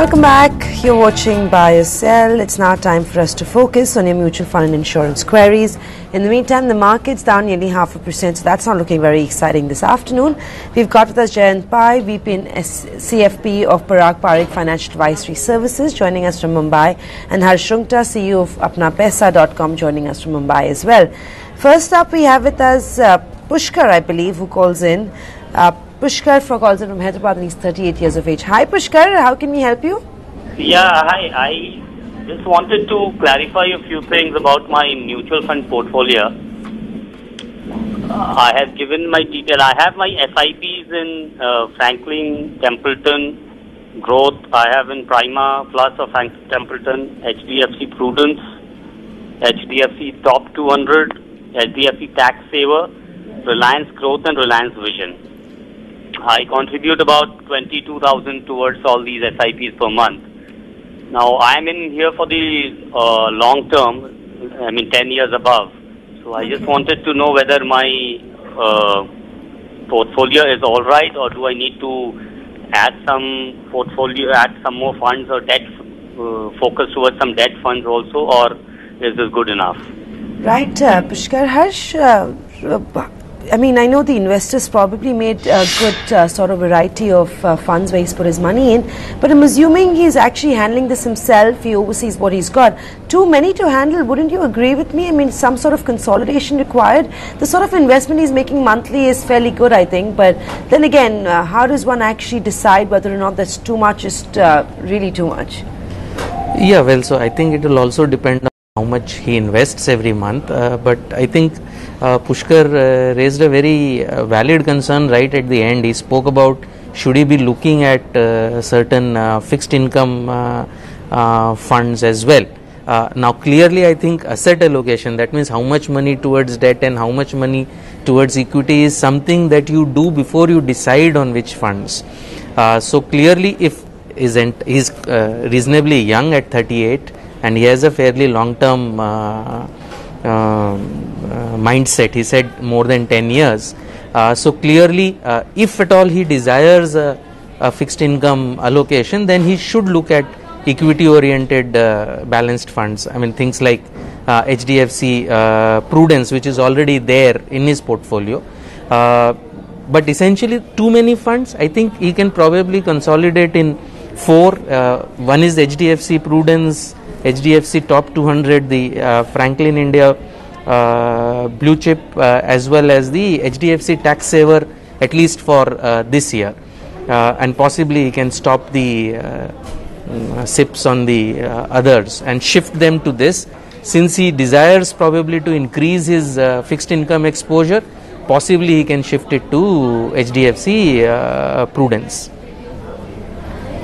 Welcome back. You're watching Buy or Sell. It's now time for us to focus on your mutual fund and insurance queries. In the meantime, the market's down nearly 0.5%, so that's not looking very exciting this afternoon. We've got with us Jayant Pai, VP and CFP of Parag Parikh Financial Advisory Services, joining us from Mumbai, and Harsh Rungta, CEO of ApnaPaisa.com, joining us from Mumbai as well. First up, we have with us Pushkar, I believe, who calls in. Pushkar calls in from Hyderabad, and he's 38 years of age. Hi Pushkar, how can we help you? Yeah, hi. I just wanted to clarify a few things about my mutual fund portfolio. I have given my detail. I have my SIPs in Franklin Templeton Growth. I have in Prima Plus of Franklin Templeton, HDFC Prudence, HDFC Top 200, HDFC Tax Saver, Reliance Growth and Reliance Vision. I contribute about 22,000 towards all these SIPs per month. Now, I am in here for the long term, I mean 10 years above. So I just wanted to know whether my portfolio is all right, or do I need to add some more funds or debt, focus towards some debt funds also, or is this good enough? Right, Pushkar. Harsh, I mean, I know the investors probably made a good sort of variety of funds where he's put his money in, but I'm assuming he's actually handling this himself. He oversees what he's got. Too many to handle, wouldn't you agree with me? I mean, some sort of consolidation required. The sort of investment he's making monthly is fairly good, I think, but then again, how does one actually decide whether or not that's too much, is really too much? Yeah, well, so I think it will also depend on how much he invests every month, but I think Pushkar raised a very valid concern right at the end. He spoke about should he be looking at certain fixed income funds as well. Now clearly I think asset allocation, that means how much money towards debt and how much money towards equity, is something that you do before you decide on which funds. So clearly if he's reasonably young at 38 and he has a fairly long term mindset, he said more than 10 years. So clearly if at all he desires a fixed income allocation, then he should look at equity oriented balanced funds. I mean things like HDFC Prudence, which is already there in his portfolio. But essentially too many funds, I think he can probably consolidate in 4. One is HDFC Prudence, HDFC Top 200, the Franklin India Blue Chip, as well as the HDFC Tax Saver, at least for this year, and possibly he can stop the SIPs on the others and shift them to this. Since he desires probably to increase his fixed income exposure, possibly he can shift it to HDFC Prudence.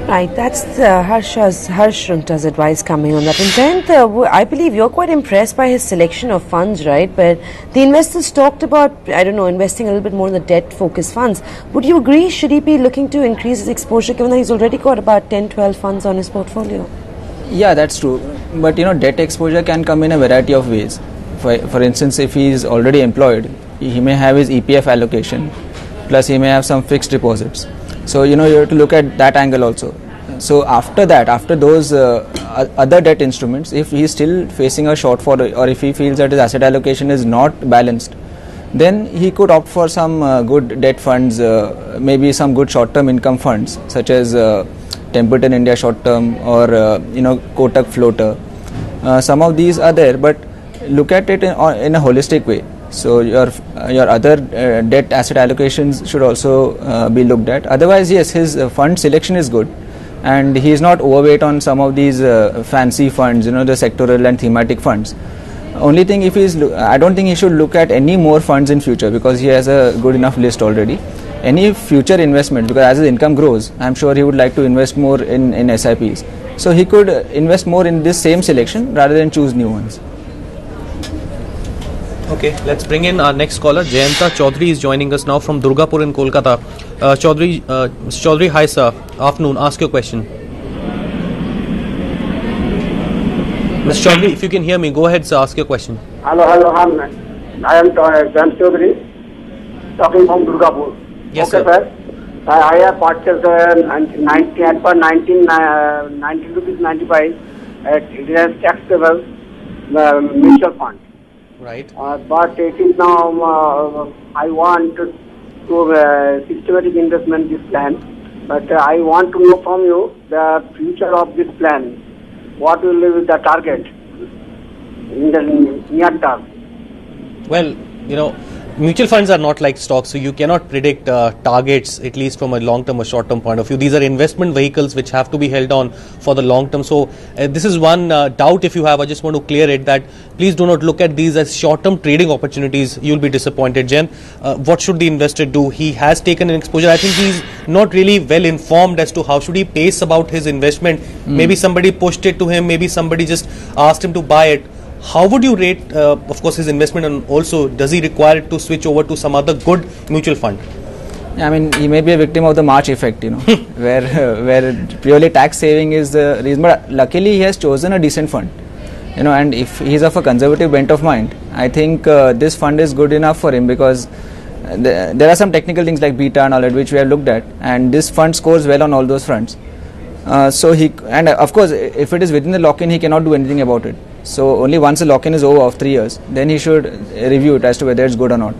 Right, that's Harsh Rungta's advice coming on that. And then I believe you're quite impressed by his selection of funds, right? But the investors talked about, I don't know, investing a little bit more in the debt-focused funds. Would you agree? Should he be looking to increase his exposure, given that he's already got about 10-12 funds on his portfolio? Yeah, that's true. But debt exposure can come in a variety of ways. For instance, if he is already employed, he may have his EPF allocation, plus he may have some fixed deposits. So you have to look at that angle also. So after that, after those other debt instruments, if he is still facing a shortfall, or if he feels that his asset allocation is not balanced, then he could opt for some good debt funds, maybe some good short-term income funds such as Templeton India Short Term or Kotak Floater. Some of these are there, but look at it in a holistic way. So your other debt asset allocations should also be looked at. Otherwise, yes, his fund selection is good, and he is not overweight on some of these fancy funds, the sectoral and thematic funds. Only thing, I don't think he should look at any more funds in future, because he has a good enough list already. Any future investment, because as his income grows, I'm sure he would like to invest more in SIPs. So he could invest more in this same selection rather than choose new ones. Okay, let's bring in our next caller. Jayanta Chaudhary is joining us now from Durgapur in Kolkata. Mr. Chaudhary, hi sir. Afternoon. Ask your question. Mr. Chaudhary, if you can hear me, go ahead sir. Ask your question. Hello. I am Jayanta Chaudhary, talking from Durgapur. Yes, okay, sir. I have purchased 90 at per 19 rupees 95. It is taxable mutual fund. Right. But it is now I want to systematic investment this plan. But I want to know from you the future of this plan. What will be the target in the near term? Well, you know, mutual funds are not like stocks, so you cannot predict targets, at least from a long-term or short-term point of view. These are investment vehicles which have to be held on for the long term. So this is one doubt if you have. I just want to clear it, that please do not look at these as short-term trading opportunities. You'll be disappointed. Jen, what should the investor do? He has taken an exposure. I think he's not really well informed as to how should he pace about his investment. Maybe somebody pushed it to him. Maybe somebody just asked him to buy it. How would you rate, of course, his investment, and also does he require to switch over to some other good mutual fund? I mean, he may be a victim of the March effect, you know, where purely tax saving is the reason. But luckily, he has chosen a decent fund, you know, and if he's of a conservative bent of mind, I think this fund is good enough for him, because there are some technical things like beta and all that which we have looked at, and this fund scores well on all those fronts. So he, and of course, if it is within the lock-in, he cannot do anything about it. So only once the lock-in is over of 3 years, then he should review it as to whether it's good or not.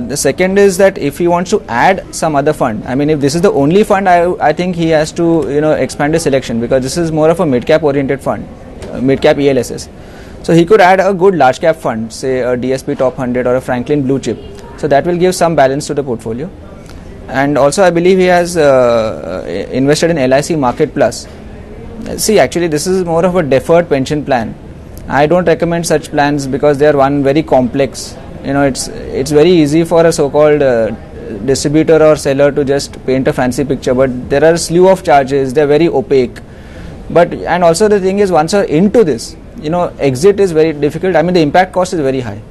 The second is that if he wants to add some other fund, I mean, if this is the only fund, I think he has to, you know, expand his selection, because this is more of a mid-cap oriented fund, mid-cap ELSS. So he could add a good large-cap fund, say a DSP Top 100 or a Franklin Blue Chip. So that will give some balance to the portfolio. And also, I believe he has invested in LIC Market Plus. See, actually, this is more of a deferred pension plan. I don't recommend such plans because they are very complex. You know, it's very easy for a so-called distributor or seller to just paint a fancy picture, but there are a slew of charges. They're very opaque. And also the thing is, once you're into this, you know, exit is very difficult. I mean, the impact cost is very high.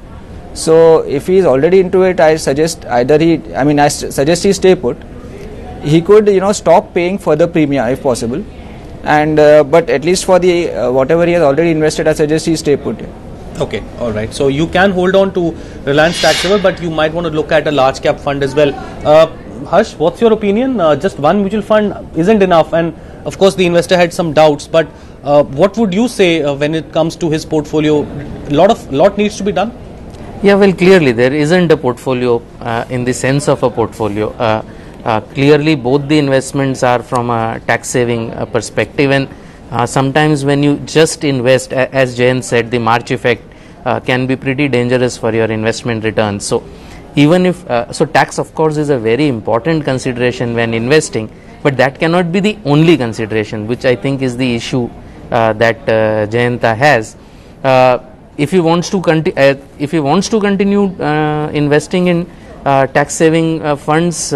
So if he is already into it, I suggest he stay put. He could, you know, stop paying further premium if possible. And but at least for the whatever he has already invested, I suggest he stay put. Okay, all right. So you can hold on to Reliance taxable, but you might want to look at a large cap fund as well. Harsh, what's your opinion? Just one mutual fund isn't enough, and of course the investor had some doubts. But what would you say when it comes to his portfolio? Lot needs to be done. Yeah, well, clearly there isn't a portfolio in the sense of a portfolio. Clearly both the investments are from a tax saving perspective, and sometimes when you just invest, as Jayan said, the March effect can be pretty dangerous for your investment returns. So even if so tax of course is a very important consideration when investing, but that cannot be the only consideration, which I think is the issue that Jayanta has. If he wants to continue investing in tax saving funds,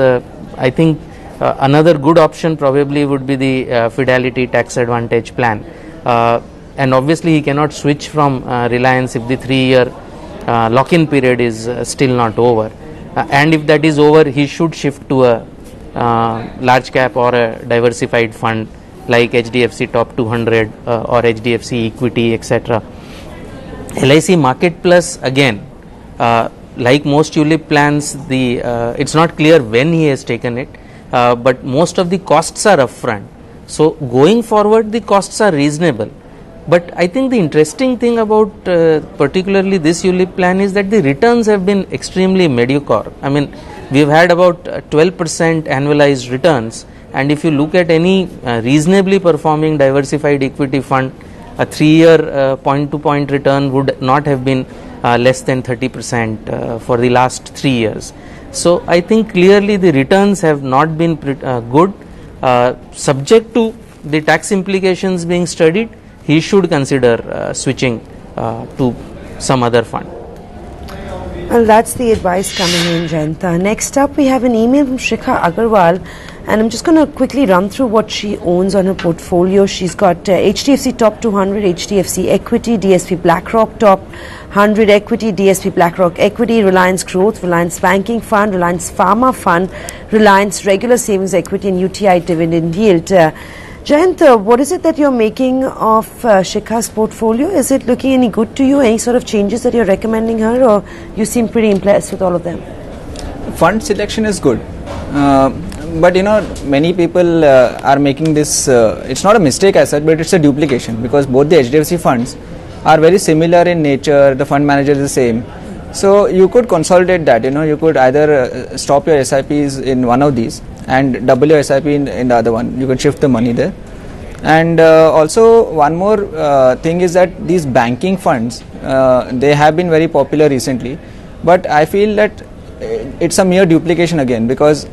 I think another good option probably would be the Fidelity Tax Advantage plan, and obviously he cannot switch from Reliance if the 3-year lock-in period is still not over, and if that is over, he should shift to a large cap or a diversified fund like HDFC Top 200 or HDFC Equity, etc. LIC Market Plus, again, like most ULIP plans, it's not clear when he has taken it, but most of the costs are upfront. So going forward, the costs are reasonable. But I think the interesting thing about particularly this ULIP plan is that the returns have been extremely mediocre. I mean, we've had about 12% annualized returns, and if you look at any reasonably performing diversified equity fund, a 3-year point-to-point return would not have been less than 30% for the last 3 years. So I think clearly the returns have not been good. Subject to the tax implications being studied, he should consider switching to some other fund. Well, that's the advice coming in, Jayanta. Next up, we have an email from Shikha Agarwal, and I'm just going to quickly run through what she owns on her portfolio. She's got HDFC Top 200, HDFC Equity, DSP BlackRock Top 100 Equity, DSP BlackRock Equity, Reliance Growth, Reliance Banking Fund, Reliance Pharma Fund, Reliance Regular Savings Equity, and UTI Dividend Yield. Jayanta, what is it that you're making of Shikha's portfolio? Is it looking any good to you? Any sort of changes that you're recommending her, or you seem pretty impressed with all of them? Fund selection is good. but many people are making this, it's not a mistake as such, but it's a duplication, because both the HDFC funds are very similar in nature, the fund manager is the same. So you could consolidate that, you could either stop your SIPs in one of these and double your SIP in the other one. You can shift the money there. And also one more thing is that these banking funds, they have been very popular recently, but I feel that it's a mere duplication again, because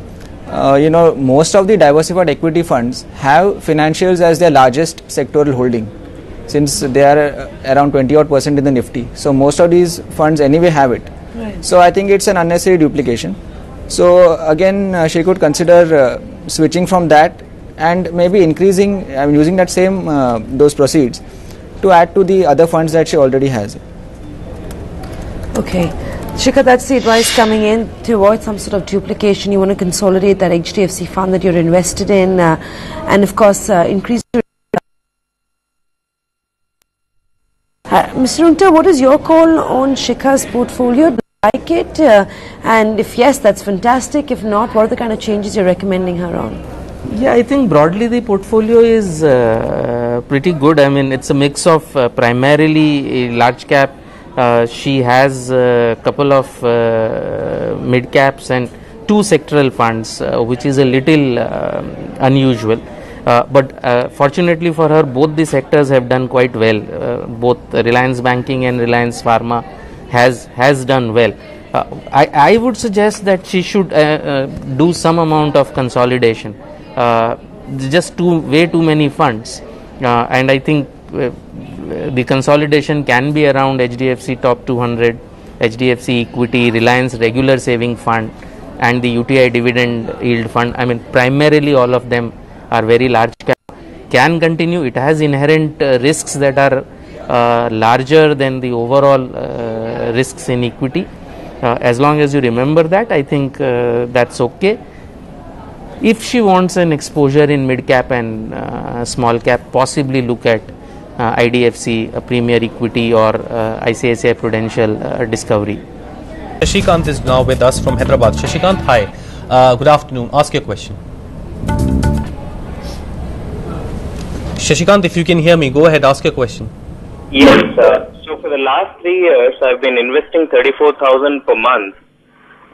most of the diversified equity funds have financials as their largest sectoral holding, since they are around 20% in the Nifty. So most of these funds anyway have it. Right. So I think it's an unnecessary duplication. So again, she could consider switching from that and maybe increasing, using that same those proceeds to add to the other funds that she already has. Okay. Shikha, that's the advice coming in, to avoid some sort of duplication. You want to consolidate that HDFC fund that you're invested in, and of course increase. Mr. Unta, what is your call on Shikha's portfolio? Do you like it? And if yes, that's fantastic. If not, what are the kind of changes you're recommending her on? Yeah, I think broadly the portfolio is pretty good. I mean, it's a mix of primarily large cap. She has a couple of mid caps and two sectoral funds, which is a little unusual. But fortunately for her, both the sectors have done quite well. Both Reliance Banking and Reliance Pharma has done well. I would suggest that she should do some amount of consolidation. Just way too many funds, and I think the consolidation can be around HDFC Top 200, HDFC Equity, Reliance Regular Saving Fund, and the UTI Dividend Yield Fund. I mean, primarily all of them are very large cap, can continue. It has inherent risks that are larger than the overall risks in equity. As long as you remember that, I think that's okay. If she wants an exposure in mid cap and small cap, possibly look at IDFC, Premier Equity, or ICICI Prudential Discovery. Shashikant is now with us from Hyderabad. Shashikant, hi. Good afternoon. Ask your question. Shashikant, if you can hear me, go ahead, ask your question. Yes, so for the last 3 years, I've been investing 34,000 per month,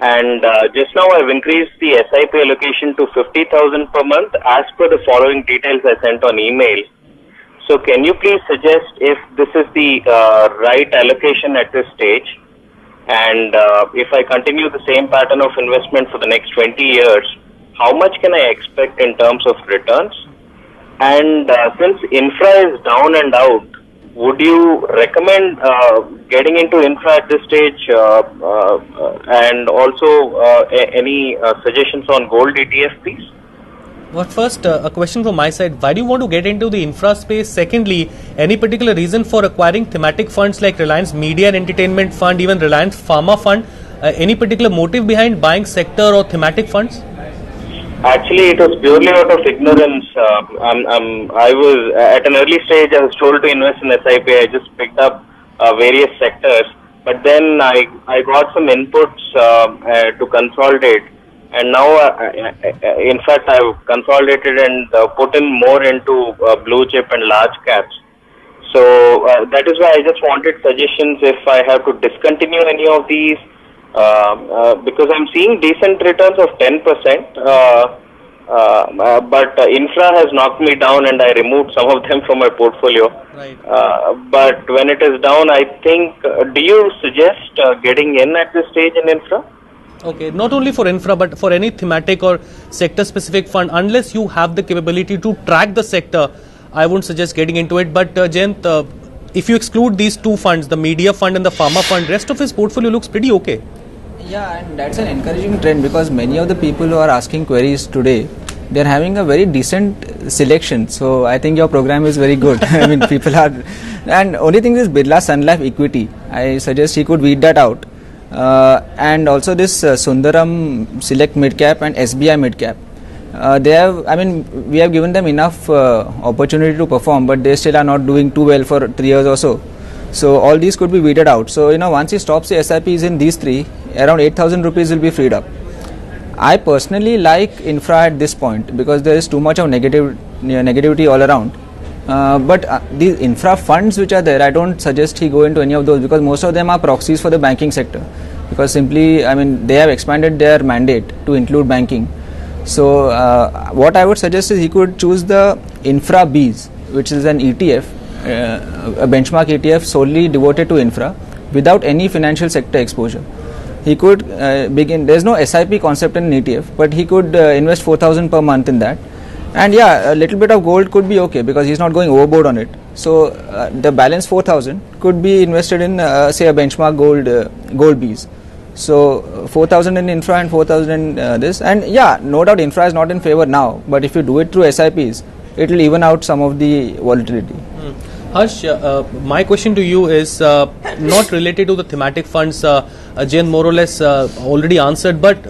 and just now I've increased the SIP allocation to 50,000 per month as per the following details I sent on email. So can you please suggest if this is the right allocation at this stage, and if I continue the same pattern of investment for the next 20 years, how much can I expect in terms of returns? And since infra is down and out, would you recommend getting into infra at this stage, and also any suggestions on gold ETF, please? Well, first, a question from my side. Why do you want to get into the infra space? Secondly, any particular reason for acquiring thematic funds like Reliance Media and Entertainment Fund, even Reliance Pharma Fund? Any particular motive behind buying sector or thematic funds? Actually, it was purely out of ignorance. I was at an early stage. I was told to invest in SIP. I just picked up various sectors, but then I got some inputs to consolidate, and now, in fact, I've consolidated and put in more into blue chip and large caps. So that is why I just wanted suggestions if I have to discontinue any of these. Because I'm seeing decent returns of 10%, but infra has knocked me down and I removed some of them from my portfolio. Right. But when it is down, I think, do you suggest getting in at this stage in infra? Okay, not only for infra, but for any thematic or sector specific fund, unless you have the capability to track the sector, I wouldn't suggest getting into it. But Jayant, if you exclude these two funds, the media fund and the pharma fund, rest of his portfolio looks pretty okay. Yeah, and that's an encouraging trend, because many of the people who are asking queries today, they're having a very decent selection. So I think your program is very good. I mean, people are, and only thing is Birla Sun Life Equity. I suggest he could weed that out. And also this Sundaram Select Mid Cap and SBI Mid Cap. They have, I mean, we have given them enough opportunity to perform, but they still are not doing too well for 3 years or so. So all these could be weeded out. So once he stops the SIPs in these three, around 8,000 rupees will be freed up. I personally like infra at this point because there is too much of negativity all around. But these infra funds which are there, I don't suggest he go into any of those because most of them are proxies for the banking sector. Because simply, I mean, they have expanded their mandate to include banking. So what I would suggest is he could choose the infra Bs, which is an ETF, a benchmark ETF solely devoted to infra without any financial sector exposure. He could begin, there's no SIP concept in an ETF, but he could invest 4,000 per month in that. And yeah, a little bit of gold could be okay because he's not going overboard on it. So the balance 4,000 could be invested in say a benchmark gold Bs. So 4,000 in infra and 4,000 in this, and yeah, no doubt infra is not in favor now, but if you do it through SIPs, it will even out some of the volatility. Harsh, my question to you is not related to the thematic funds. Jain more or less already answered, but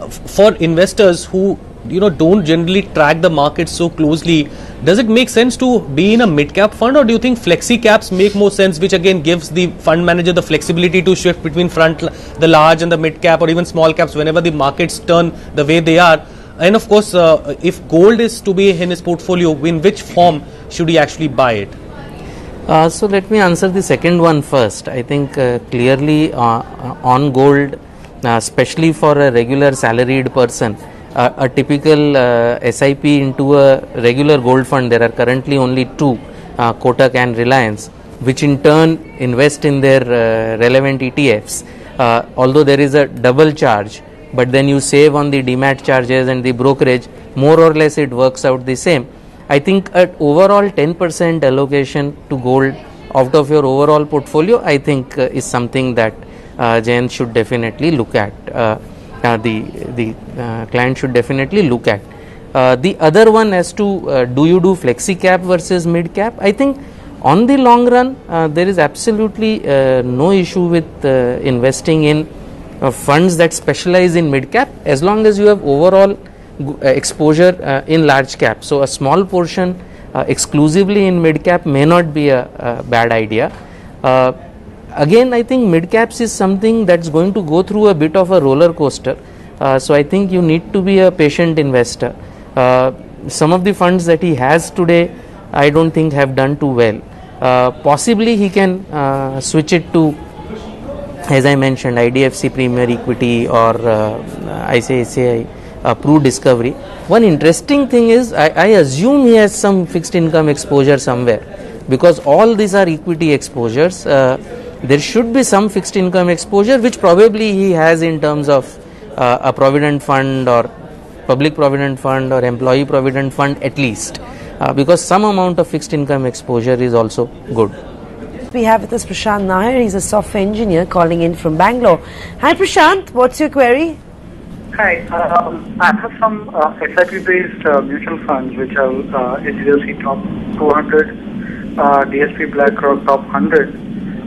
for investors who don't generally track the market so closely, does it make sense to be in a mid cap fund, or do you think flexi caps make more sense, which again gives the fund manager the flexibility to shift between the large and the mid cap or even small caps whenever the markets turn the way they are? And of course, if gold is to be in his portfolio, in which form should he actually buy it? So let me answer the second one first. I think clearly on gold, especially for a regular salaried person, a typical SIP into a regular gold fund, there are currently only two, Kotak and Reliance, which in turn invest in their relevant ETFs. Although there is a double charge, but then you save on the demat charges and the brokerage, more or less it works out the same. I think at overall 10% allocation to gold out of your overall portfolio, I think is something that Jain should definitely look at. The client should definitely look at. The other one as to do you do flexi cap versus mid cap? I think on the long run there is absolutely no issue with investing in funds that specialize in mid cap as long as you have overall exposure in large cap. So a small portion exclusively in mid cap may not be a bad idea. Again, I think mid caps is something that's going to go through a bit of a roller coaster. So I think you need to be a patient investor. Some of the funds that he has today, I don't think have done too well. Possibly he can switch it to, as I mentioned, IDFC Premier Equity or ICICI Pru Discovery. One interesting thing is I assume he has some fixed income exposure somewhere because all these are equity exposures. There should be some fixed income exposure which probably he has in terms of a provident fund or public provident fund or employee provident fund at least, because some amount of fixed income exposure is also good. We have with us Prashant Nahar. He's a software engineer calling in from Bangalore. Hi Prashant, what's your query? Hi, I have some SIP-based mutual funds which are HDFC Top 200, DSP BlackRock Top 100,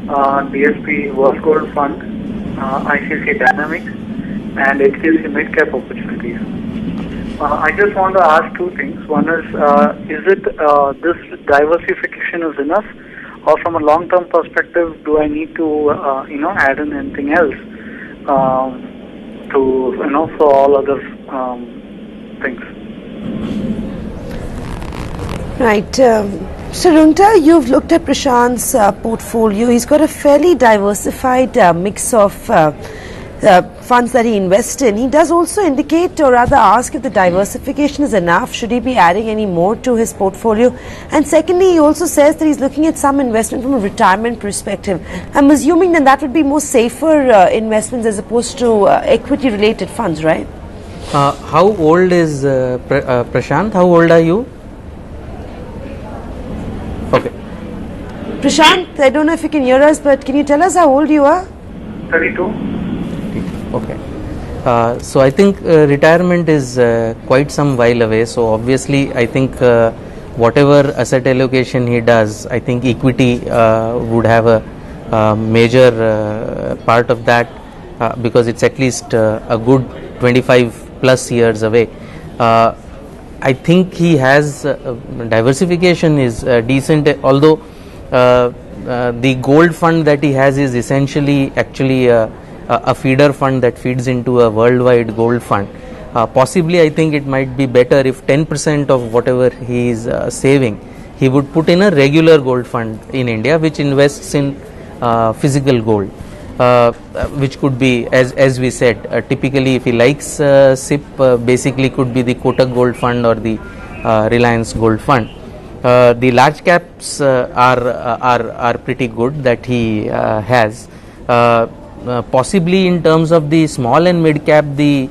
DSP World Gold Fund, ICICI Dynamics, and HDFC Mid-Cap Opportunities. I just want to ask two things. One is it this diversification is enough, or from a long-term perspective, do I need to add in anything else to for all other things? Right. So Runta, you've looked at Prashant's portfolio. He's got a fairly diversified mix of funds that he invests in. He does also indicate, or rather ask, if the diversification is enough. Should he be adding any more to his portfolio? And secondly, he also says that he's looking at some investment from a retirement perspective. I'm assuming then that would be more safer investments as opposed to equity related funds, right? How old is Prashant? How old are you? Okay. Prashant, I don't know if you can hear us, but can you tell us how old you are? 32. Okay. So I think retirement is quite some while away. So obviously I think whatever asset allocation he does, I think equity would have a major part of that because it's at least a good 25 plus years away. I think he has diversification is decent, although the gold fund that he has is essentially actually a feeder fund that feeds into a worldwide gold fund. Possibly, I think it might be better if 10% of whatever he is saving, he would put in a regular gold fund in India, which invests in physical gold, which could be, as we said, typically if he likes SIP, basically could be the Kotak Gold Fund or the Reliance Gold Fund. The large caps are pretty good that he has. Possibly in terms of the small and mid cap, the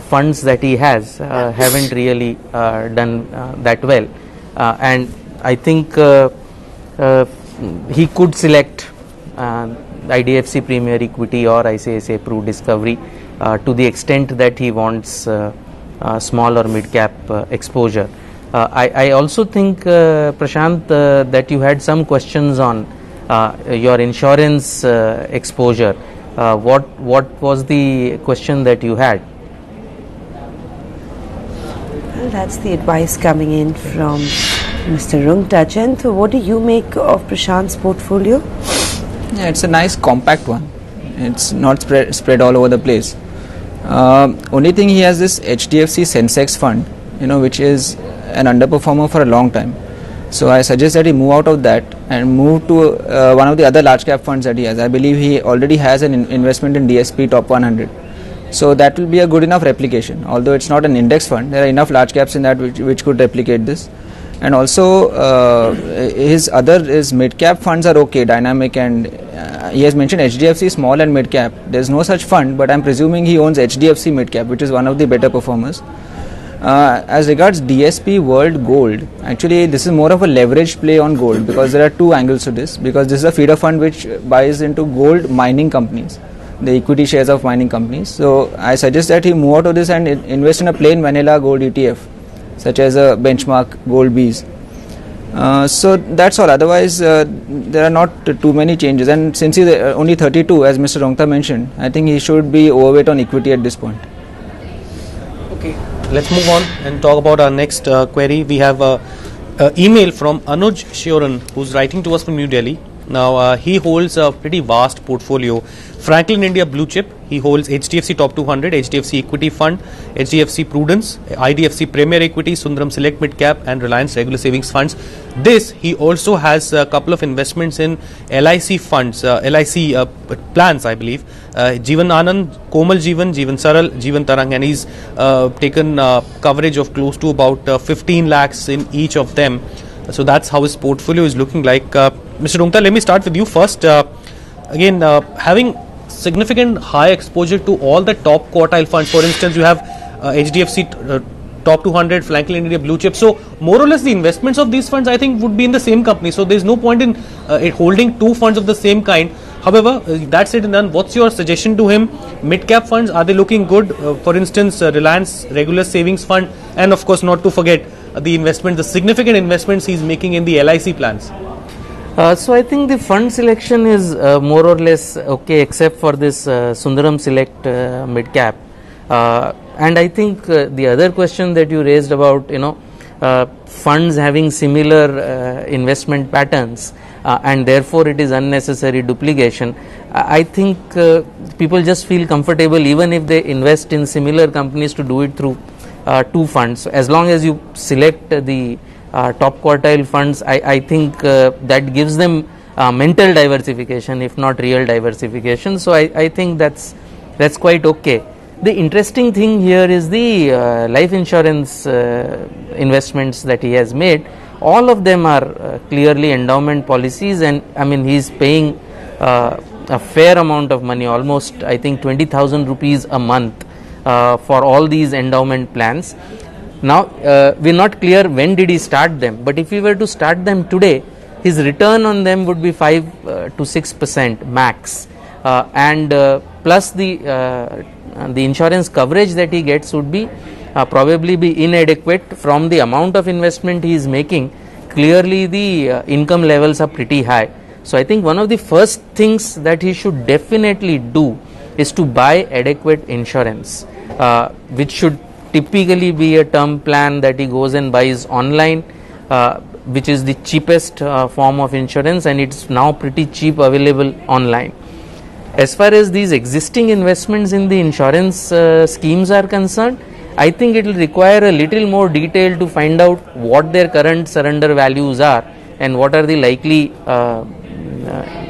funds that he has haven't really done that well, and I think he could select IDFC Premier Equity or ICICI Pru Discovery to the extent that he wants small or mid cap exposure. I also think, Prashant, that you had some questions on your insurance exposure. What was the question that you had? Well, that's the advice coming in from Mr. Rungta. Jayant, what do you make of Prashant's portfolio? Yeah, it's a nice compact one. It's not spread all over the place. Only thing, he has this HDFC Sensex fund, which is an underperformer for a long time. So I suggest that he move out of that and move to one of the other large cap funds that he has. I believe he already has an investment in DSP Top 100. So that will be a good enough replication. Although it's not an index fund, there are enough large caps in that which could replicate this. And also his mid cap funds are okay, dynamic, and he has mentioned HDFC small and mid cap. There's no such fund, but I'm presuming he owns HDFC mid cap, which is one of the better performers. As regards DSP World Gold, actually this is more of a leveraged play on gold, because there are two angles to this. Because this is a feeder fund which buys into gold mining companies, the equity shares of mining companies. So I suggest that he move out of this and invest in a plain vanilla gold ETF, such as a benchmark Gold Bees. So that's all. Otherwise, there are not too many changes. And since he's only 32, as Mr. Rungta mentioned, I think he should be overweight on equity at this point. Okay, let's move on and talk about our next query. We have an email from Anuj Shioran, who's writing to us from New Delhi. Now, he holds a pretty vast portfolio. Franklin India Blue Chip, he holds HDFC Top 200, HDFC Equity Fund, HDFC Prudence, IDFC Premier Equity, Sundaram Select Mid Cap, and Reliance Regular Savings Funds. This, he also has a couple of investments in LIC funds, LIC plans, I believe. Jeevan Anand, Komal Jeevan, Jeevan Saral, Jeevan Tarang, and he's taken coverage of close to about 15 lakhs in each of them. So that's how his portfolio is looking like. Mr. Rungta, let me start with you first. Again, having significant high exposure to all the top quartile funds. For instance, you have HDFC Top 200, Franklin India Blue Chip. So more or less the investments of these funds, I think, would be in the same company. So there is no point in holding two funds of the same kind. However, that said and done, what's your suggestion to him? Mid-cap funds, are they looking good? For instance, Reliance Regular Savings Fund, and of course not to forget the significant investments he's making in the LIC plans. So I think the fund selection is more or less okay, except for this Sundaram Select mid cap. And I think the other question that you raised about funds having similar investment patterns and therefore it is unnecessary duplication. I think people just feel comfortable even if they invest in similar companies to do it through two funds. As long as you select the top quartile funds, I think that gives them mental diversification, if not real diversification. So I think that's quite okay. The interesting thing here is the life insurance investments that he has made. All of them are clearly endowment policies, and I mean he's paying a fair amount of money, almost I think 20,000 rupees a month for all these endowment plans. Now, we are not clear when did he start them, but if we were to start them today, his return on them would be 5 to 6% max, and plus the insurance coverage that he gets would be probably be inadequate from the amount of investment he is making. Clearly, the income levels are pretty high. So, I think one of the first things that he should definitely do is to buy adequate insurance, which should typically be a term plan that he goes and buys online, which is the cheapest form of insurance, and it's now pretty cheap available online. As far as these existing investments in the insurance schemes are concerned, I think it will require a little more detail to find out what their current surrender values are and what are the likely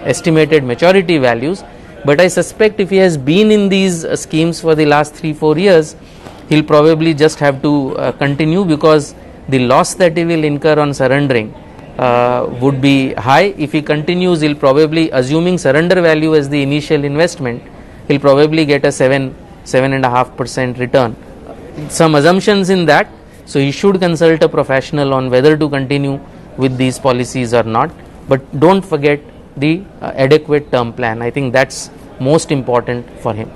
estimated maturity values. But I suspect if he has been in these schemes for the last 3-4 years, he'll probably just have to continue, because the loss that he will incur on surrendering would be high. If he continues, he'll probably, assuming surrender value as the initial investment, he'll probably get a 7.5% return. Some assumptions in that, so he should consult a professional on whether to continue with these policies or not. But don't forget the adequate term plan. I think that's most important for him.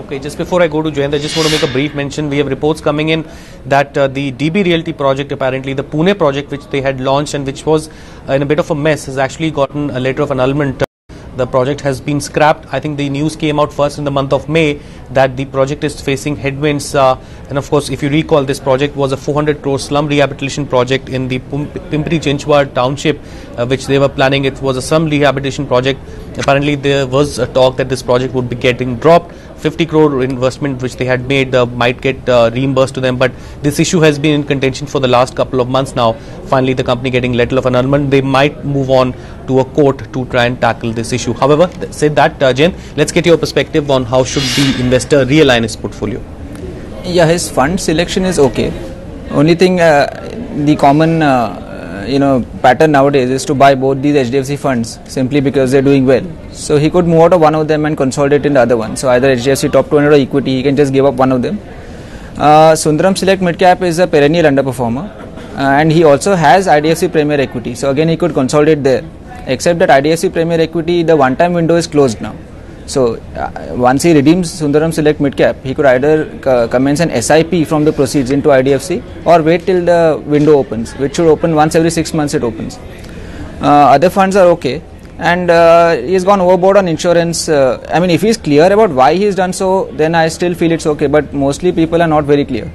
Okay, just before I go to Jayant, I just want to make a brief mention. We have reports coming in that the DB Realty project, apparently the Pune project which they had launched and which was in a bit of a mess, has actually gotten a letter of annulment. The project has been scrapped. I think the news came out first in the month of May that the project is facing headwinds. And of course, if you recall, this project was a 400 crore slum rehabilitation project in the Pimpri-Chinchwad township, which they were planning. It was a slum rehabilitation project. Apparently, there was a talk that this project would be getting dropped. 50 crore investment which they had made might get reimbursed to them, but this issue has been in contention for the last couple of months now. Finally, the company getting letter of annulment. They might move on to a court to try and tackle this issue. However, said that, Jayant, let's get your perspective on how should the investor realign his portfolio. Yeah, his fund selection is okay. Only thing, the common pattern nowadays is to buy both these HDFC funds simply because they're doing well. So he could move out of one of them and consolidate in the other one. So either HDFC top 200 or equity, he can just give up one of them. Sundaram Select Midcap is a perennial underperformer, and he also has IDFC Premier Equity. So again, he could consolidate there. Except that IDFC Premier Equity, the one-time window is closed now. So once he redeems Sundaram Select Midcap, he could either commence an SIP from the proceeds into IDFC or wait till the window opens, which should open once every 6 months. It opens. Other funds are okay, and he's gone overboard on insurance. I mean, if he's clear about why he's done so, then I still feel it's okay. But mostly people are not very clear.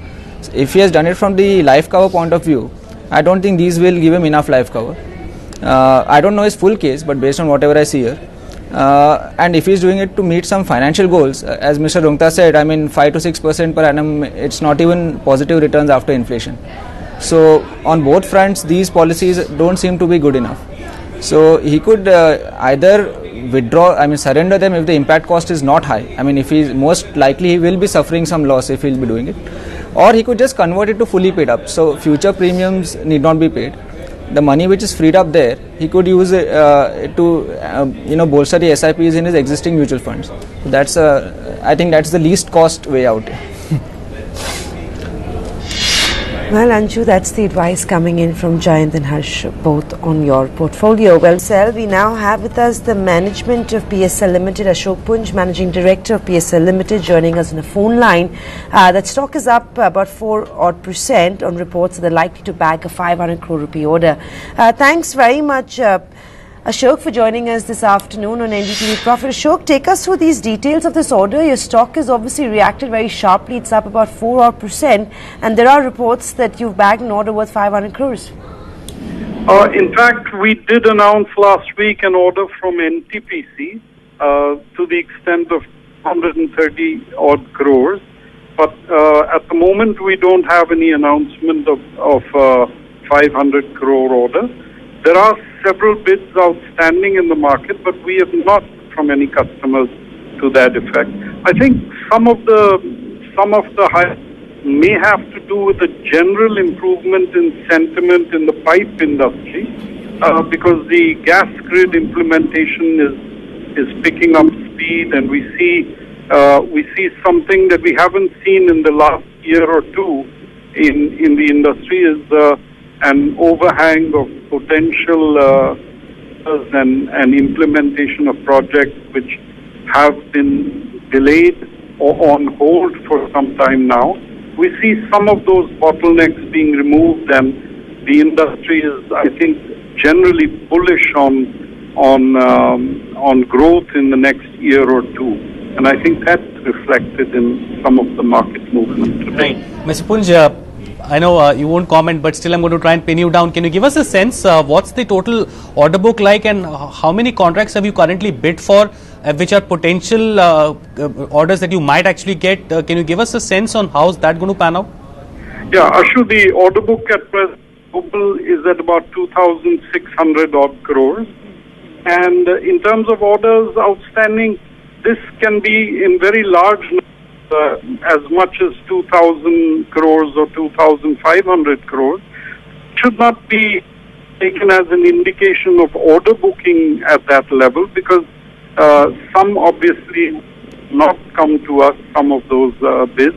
If he has done it from the life cover point of view, I don't think these will give him enough life cover. I don't know his full case, but based on whatever I see here. And if he's doing it to meet some financial goals, as Mr. Rungta said, I mean 5 to 6% per annum, it's not even positive returns after inflation. So on both fronts, these policies don't seem to be good enough. So he could either surrender them if the impact cost is not high. I mean, if he's most likely, he will be suffering some loss if he'll be doing it. Or he could just convert it to fully paid up. So future premiums need not be paid. The money which is freed up there, he could use it to bolster the SIPs in his existing mutual funds. So that's I think that's the least cost way out. Well, Anshu, that's the advice coming in from Jayant and Harsh, both on your portfolio. Well, Sel, we now have with us the management of PSL Limited, Ashok Punj, Managing Director of PSL Limited, joining us on a phone line. That stock is up about 4% on reports that they're likely to bag a 500 crore rupee order. Thanks very much, Ashok, for joining us this afternoon on NDTV Profit. Ashok, take us through these details of this order. Your stock has obviously reacted very sharply. It's up about 4%, and there are reports that you've bagged an order worth 500 crores. In fact, we did announce last week an order from NTPC to the extent of 130 odd crores. But at the moment, we don't have any announcement of 500 crore order. There are several bids outstanding in the market, but we have not from any customers to that effect. I think some of the high may have to do with the general improvement in sentiment in the pipe industry, because the gas grid implementation is picking up speed, and we see something that we haven't seen in the last year or two in the industry is an overhang of potential and implementation of projects which have been delayed or on hold for some time now. We see some of those bottlenecks being removed, and the industry is, I think, generally bullish on growth in the next year or two. And I think that's reflected in some of the market movement today. Right. Mr. Punj, I know you won't comment, but still I'm going to try and pin you down. Can you give us a sense what's the total order book like, and how many contracts have you currently bid for, which are potential orders that you might actually get? Can you give us a sense on how's that going to pan out? Yeah, Ashu, the order book at present is at about 2,600 odd crores. And in terms of orders outstanding, this can be in very large numbers, as much as 2,000 crores or 2,500 crores. Should not be taken as an indication of order booking at that level, because some obviously not come to us, some of those bids.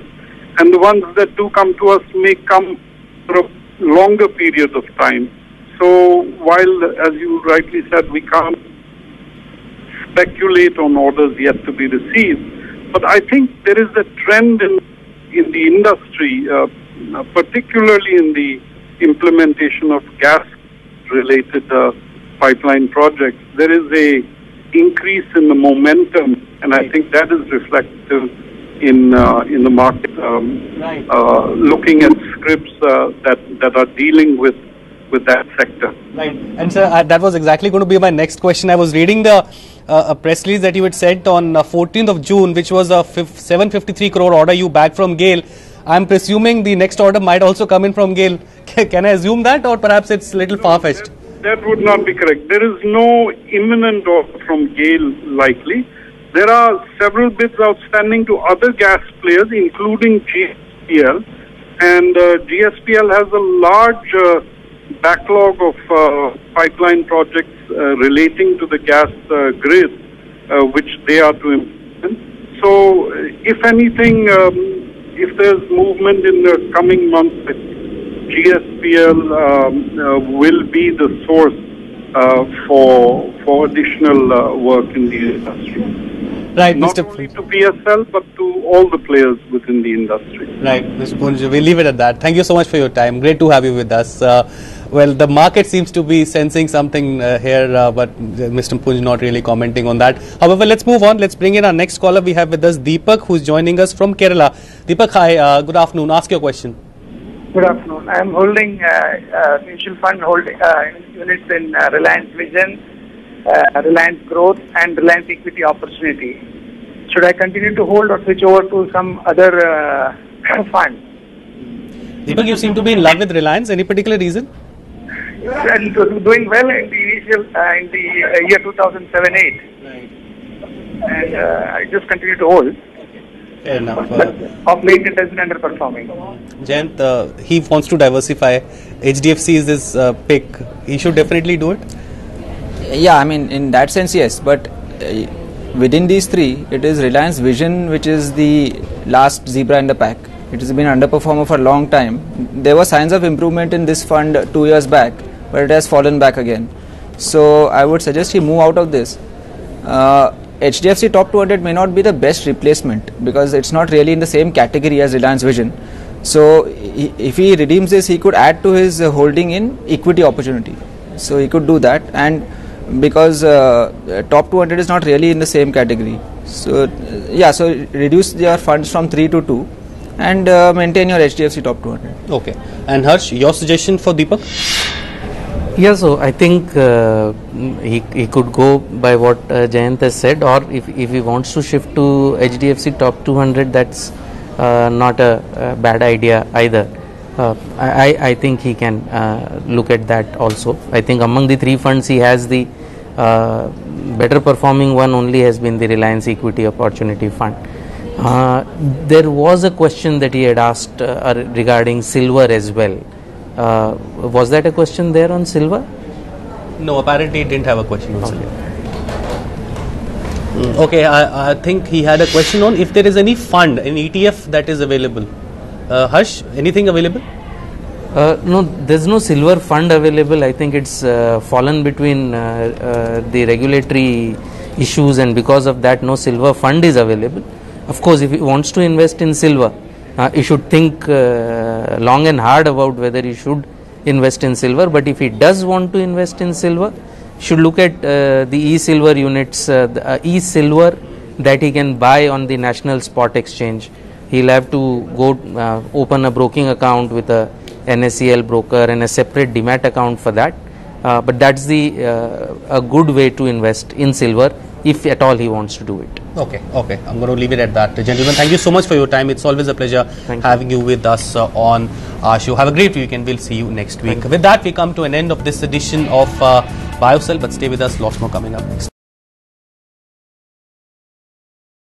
And the ones that do come to us may come for a longer period of time. So while, as you rightly said, we can't speculate on orders yet to be received, but I think there is a trend in the industry, particularly in the implementation of gas-related pipeline projects. There is a increase in the momentum, and I think that is reflective in the market. Looking at scripts that are dealing with that sector. Right. And sir, that was exactly going to be my next question. I was reading the press release that you had sent on 14th of June, which was a 753 crore order you bagged from GAIL. I'm presuming the next order might also come in from GAIL. Can I assume that, or perhaps it's a little far-fetched? That would not be correct. There is no imminent offer from GAIL likely. There are several bids outstanding to other gas players, including GSPL, and GSPL has a large backlog of pipeline projects relating to the gas grid, which they are to implement. So, if anything, if there's movement in the coming months, GSPL will be the source for additional work in the industry. Right, Not Mr. only to PSL, but to all the players within the industry. Right, Mr. Punj, we'll leave it at that. Thank you so much for your time. Great to have you with us. Well, the market seems to be sensing something here, but Mr. Punj not really commenting on that. However, let's move on. Let's bring in our next caller. We have with us Deepak, who's joining us from Kerala. Deepak, hi. Good afternoon. Ask your question. Good afternoon. I am holding mutual fund holding units in Reliance Vision, Reliance Growth, and Reliance Equity Opportunity. Should I continue to hold or switch over to some other fund? Deepak, you seem to be in love with Reliance. Any particular reason? And doing well in the initial in the year 2007-8, Right. and I just continue to hold. Fair enough. But of late, it has been underperforming. Jayant, he wants to diversify. HDFC is his pick. He should definitely do it. Yeah, I mean, in that sense, yes. But within these three, it is Reliance Vision which is the last zebra in the pack. It has been underperformer for a long time. There were signs of improvement in this fund 2 years back, but it has fallen back again. So I would suggest he move out of this. HDFC Top 200 may not be the best replacement because it's not really in the same category as Reliance Vision. So if he redeems this, he could add to his holding in Equity Opportunity. So he could do that, and because Top 200 is not really in the same category. So yeah, so reduce your funds from 3 to 2 and maintain your HDFC Top 200. Okay. And Harsh, your suggestion for Deepak? Yeah, so I think he could go by what Jayant has said, or if he wants to shift to HDFC Top 200, that's not a bad idea either. I think he can look at that also. I think among the three funds he has the better performing one only has been the Reliance Equity Opportunity Fund. There was a question that he had asked regarding silver as well. Was that a question there on silver? No, apparently he didn't have a question on silver. Okay, I think he had a question on if there is any fund, an ETF that is available. Harsh, anything available? No, there's no silver fund available. I think it's fallen between the regulatory issues, and because of that no silver fund is available. Of course, if he wants to invest in silver, he should think long and hard about whether he should invest in silver. But if he does want to invest in silver, should look at the e-silver units, the e-silver that he can buy on the National Spot Exchange. He'll have to go open a broking account with a NSCL broker and a separate demat account for that. But that's a good way to invest in silver if at all he wants to do it. Okay. I'm going to leave it at that. Gentlemen, thank you so much for your time. It's always a pleasure having you with us on our show. Have a great week and we'll see you next week. With that, we come to an end of this edition of BioCell, but stay with us, lots more coming up next.